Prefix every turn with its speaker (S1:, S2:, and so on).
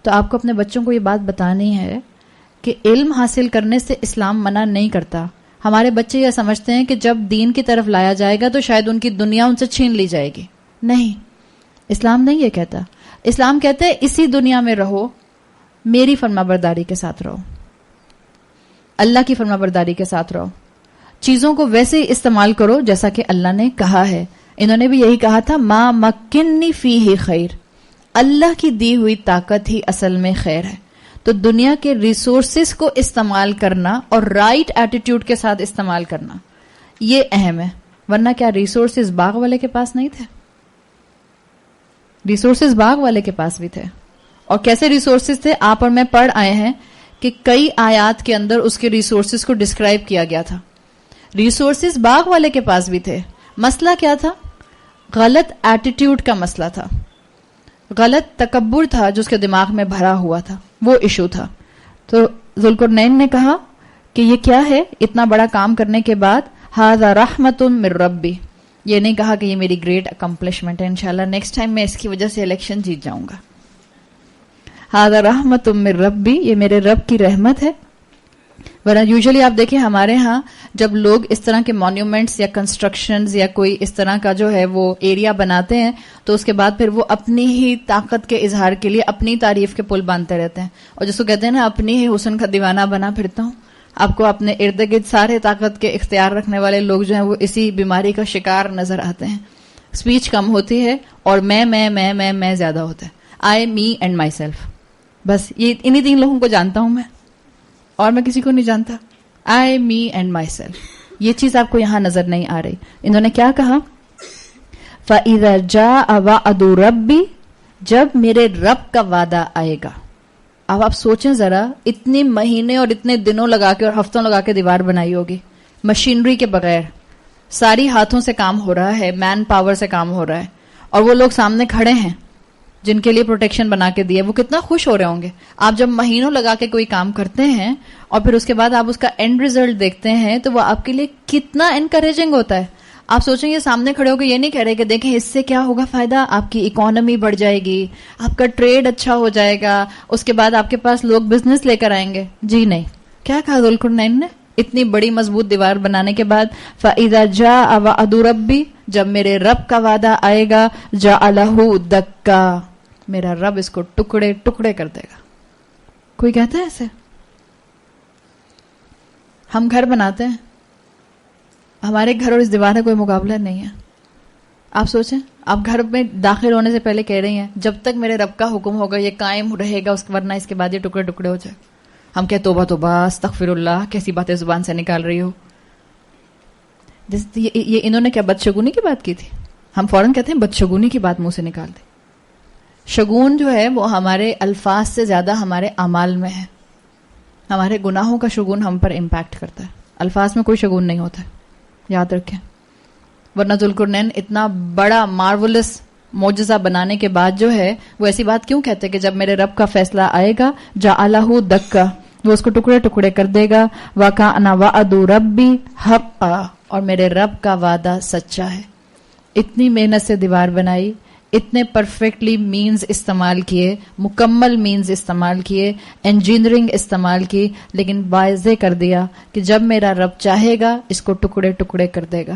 S1: تو آپ کو اپنے بچوں کو یہ بات بتانی ہے کہ علم حاصل کرنے سے اسلام منع نہیں کرتا. ہمارے بچے یہ سمجھتے ہیں کہ جب دین کی طرف لایا جائے گا تو شاید ان کی دنیا ان سے چھین لی جائے گی. نہیں، اسلام نہیں یہ کہتا. اسلام کہتے ہیں اسی دنیا میں رہو، میری فرما برداری کے ساتھ رہو، اللہ کی فرما برداری کے ساتھ رہو، چیزوں کو ویسے ہی استعمال کرو جیسا کہ اللہ نے کہا ہے. انہوں نے بھی یہی کہا تھا، ما مکنی فیہ خیر، اللہ کی دی ہوئی طاقت ہی اصل میں خیر ہے. تو دنیا کے ریسورسز کو استعمال کرنا اور رائٹ ایٹیٹیوڈ کے ساتھ استعمال کرنا یہ اہم ہے. ورنہ کیا ریسورسز باغ والے کے پاس نہیں تھے؟ ریسورسز باغ والے کے پاس بھی تھے. اور کیسے ریسورسز تھے؟ آپ اور میں پڑھ آئے ہیں کہ کئی آیات کے اندر اس کے ریسورسز کو ڈسکرائب کیا گیا تھا. ریسورسز باغ والے کے پاس بھی تھے. مسئلہ کیا تھا؟ غلط ایٹیٹیوڈ کا مسئلہ تھا، غلط تکبر تھا جو اس کے دماغ میں بھرا ہوا تھا، وہ ایشو تھا. تو ذوالقرنین نے کہا کہ یہ کیا ہے؟ اتنا بڑا کام کرنے کے بعد ھذا رحمت من ربی، یہ نہیں کہا کہ یہ میری گریٹ اکمپلشمنٹ ہے، انشاءاللہ نیکسٹ ٹائم میں اس کی وجہ سے الیکشن جیت جاؤں گا. ھذا رحمت من ربی، یہ میرے رب کی رحمت ہے. ورنہ یوزلی آپ دیکھیں ہمارے ہاں جب لوگ اس طرح کے مانیومنٹس یا کنسٹرکشنز یا کوئی اس طرح کا جو ہے وہ ایریا بناتے ہیں تو اس کے بعد پھر وہ اپنی ہی طاقت کے اظہار کے لیے اپنی تعریف کے پل باندھتے رہتے ہیں. اور جس کو کہتے ہیں نا اپنی ہی حسن کا دیوانہ بنا پھرتا ہوں. آپ کو اپنے ارد گرد سارے طاقت کے اختیار رکھنے والے لوگ جو ہیں وہ اسی بیماری کا شکار نظر آتے ہیں. اسپیچ کم ہوتی ہے اور میں زیادہ ہوتا ہے. آئی می اینڈ مائی سیلف، بس یہ انہی 3 لوگوں کو جانتا ہوں میں، اور میں کسی کو نہیں جانتا. آئی می اینڈ مائی سیلف، یہ چیز آپ کو یہاں نظر نہیں آ رہی. انہوں نے کیا کہا؟ فَإِذَا جَاءَ وَعْدُ رَبِّي، جب میرے رب کا وعدہ آئے گا. اب آپ سوچیں ذرا، اتنے مہینے اور اتنے دنوں لگا کے اور ہفتوں لگا کے دیوار بنائی ہوگی مشینری کے بغیر، ساری ہاتھوں سے کام ہو رہا ہے، مین پاور سے کام ہو رہا ہے، اور وہ لوگ سامنے کھڑے ہیں جن کے لیے پروٹیکشن بنا کے دیے. وہ کتنا خوش ہو رہے ہوں گے. آپ جب مہینوں لگا کے کوئی کام کرتے ہیں اور پھر اس کے بعد آپ اس کا اینڈ ریزلٹ دیکھتے ہیں تو وہ آپ کے لیے کتنا انکریجنگ ہوتا ہے. آپ سوچیں یہ سامنے کھڑے ہو کے یہ نہیں کہہ رہے کہ دیکھیں اس سے کیا ہوگا فائدہ، آپ کی اکانومی بڑھ جائے گی، آپ کا ٹریڈ اچھا ہو جائے گا، اس کے بعد آپ کے پاس لوگ بزنس لے کر آئیں گے. جی نہیں. کیا کہا ذوالقرنین نے اتنی بڑی مضبوط دیوار بنانے کے بعد؟ فَإِذَا جَاءَ وَعْدُ رَبِّي، جب میرے رب کا وعدہ آئے گا، جَعَلَهُ دَكَّا، میرا رب اس کو ٹکڑے ٹکڑے کر دے گا. کوئی کہتا ہے ایسے؟ ہم گھر بناتے ہیں، ہمارے گھر اور اس دیوار کا کوئی مقابلہ نہیں ہے. آپ سوچیں، آپ گھر میں داخل ہونے سے پہلے کہہ رہی ہیں جب تک میرے رب کا حکم ہوگا یہ قائم رہے گا، ورنہ اس کے بعد یہ ٹکڑے ٹکڑے ہو جائے. ہم کہ توبہ توبہ استغفر اللہ، کیسی باتیں زبان سے نکال رہی ہو. یہ انہوں نے کیا بدشگونی کی بات کی تھی؟ ہم فوراً کہتے ہیں بدشگونی کی بات منہ سے نکال دیں. شگون جو ہے وہ ہمارے الفاظ سے زیادہ ہمارے اعمال میں ہے. ہمارے گناہوں کا شگون ہم پر امپیکٹ کرتا ہے، الفاظ میں کوئی شگون نہیں ہوتا ہے، یاد رکھیں. ورنہ ذوالقرنین اتنا بڑا مارولس معجزہ بنانے کے بعد جو ہے وہ ایسی بات کیوں کہتے کہ جب میرے رب کا فیصلہ آئے گا جعلہ دکا، وہ اس کو ٹکڑے ٹکڑے کر دے گا. وَكَانَ وَعْدُ رَبِّي حَقًّا، اور میرے رب کا وعدہ سچا ہے. اتنی محنت سے دیوار بنائی، اتنے پرفیکٹلی مینز استعمال کیے، مکمل مینز استعمال کیے، انجینئرنگ استعمال کی، لیکن واضح کر دیا کہ جب میرا رب چاہے گا اس کو ٹکڑے ٹکڑے کر دے گا.